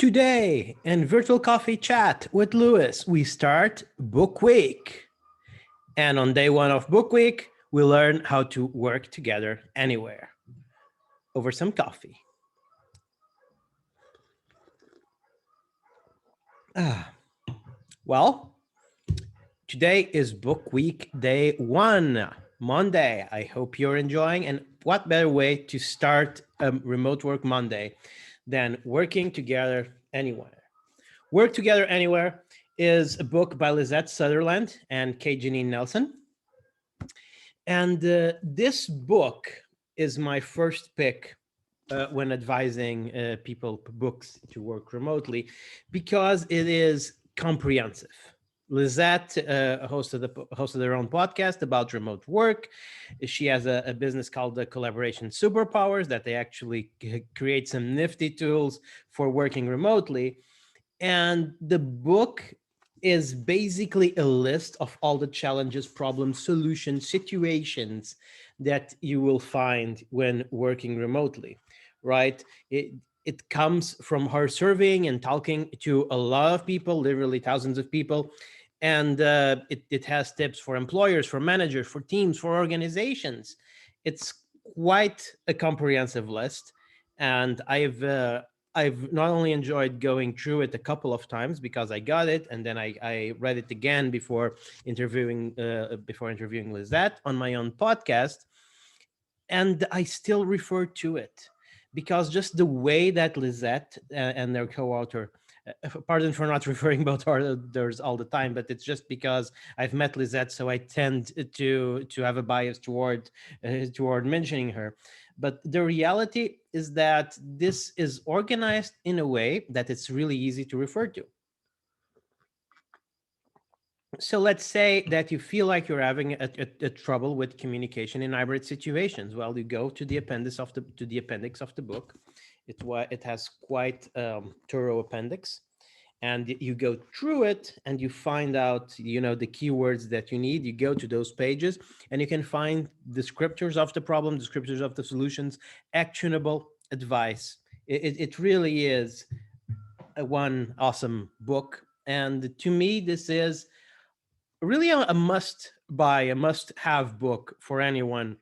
Today in Virtual Coffee Chat with Lewis, we start Book Week. And on day one of Book Week, we learn how to work together anywhere over some coffee. Well, today is Book Week day one, Monday. I hope you're enjoying. And what better way to start a remote work Monday than working together anywhere? Work Together Anywhere is a book by Lisette Sutherland and Janene-Nelson. And this book is my first pick when advising people books to work remotely, because it is comprehensive. Lisette hosted her own podcast about remote work. She has a business called the Collaboration Superpowers that they actually create some nifty tools for working remotely. And the book is basically a list of all the challenges, problems, solutions, situations that you will find when working remotely, right? It comes from her surveying and talking to a lot of people, literally thousands of people. And it has tips for employers, for managers, for teams, for organizations. It's quite a comprehensive list. And I've not only enjoyed going through it a couple of times because I got it, and then I read it again before interviewing Lisette on my own podcast, and I still refer to it because just the way that Lisette and their co-author, pardon for not referring both authors all the time, but it's just because I've met Lisette, so I tend to have a bias toward mentioning her. But the reality is that this is organized in a way that it's really easy to refer to. So let's say that you feel like you're having a trouble with communication in hybrid situations. Well, you go to the appendix of the book. It has quite thorough appendix, and you go through it and you find out, the keywords that you need. You go to those pages and you can find descriptors of the problem, descriptors of the solutions, actionable advice. It really is one awesome book. And to me, this is really a must-buy, a must-have book for anyone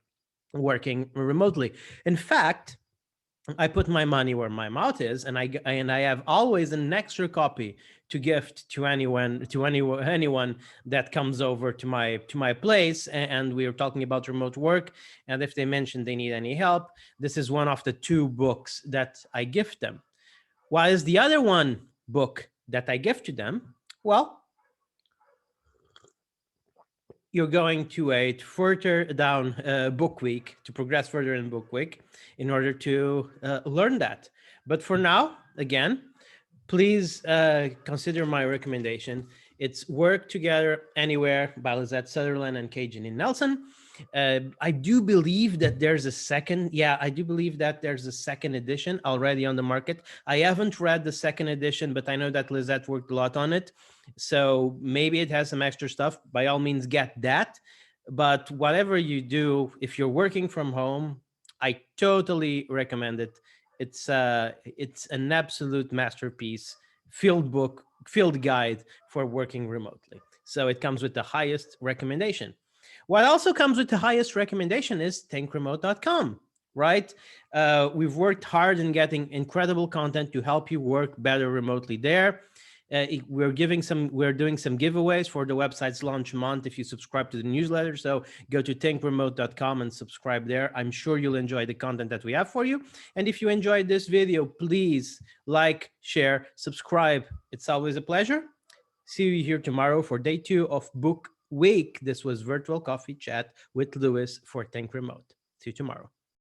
working remotely. In fact, I put my money where my mouth is, and I have always an extra copy to gift to anyone that comes over to my place. And we are talking about remote work, and if they mention they need any help, this is one of the two books that I gift them. What is the other one book that I gift to them? Well, you're going to wait further down book week to progress further in book week in order to learn that. But for now, again, please consider my recommendation. It's Work Together Anywhere by Lisette Sutherland and Janene-Nelson. I do believe that there's a second. Yeah, I do believe that there's a second edition already on the market. I haven't read the second edition, but I know that Lisette worked a lot on it. So maybe it has some extra stuff. By all means, get that. But whatever you do, if you're working from home, I totally recommend it. It's an absolute masterpiece, field guide for working remotely. So it comes with the highest recommendation. What also comes with the highest recommendation is thinkremote.com, right? We've worked hard in getting incredible content to help you work better remotely there. We're doing some giveaways for the website's launch month if you subscribe to the newsletter. So go to thinkremote.com and subscribe there. I'm sure you'll enjoy the content that we have for you. And if you enjoyed this video, please like, share, subscribe. It's always a pleasure. See you here tomorrow for day 2 of Book Week. This was Virtual Coffee Chat with Lewis for Think Remote. See you tomorrow.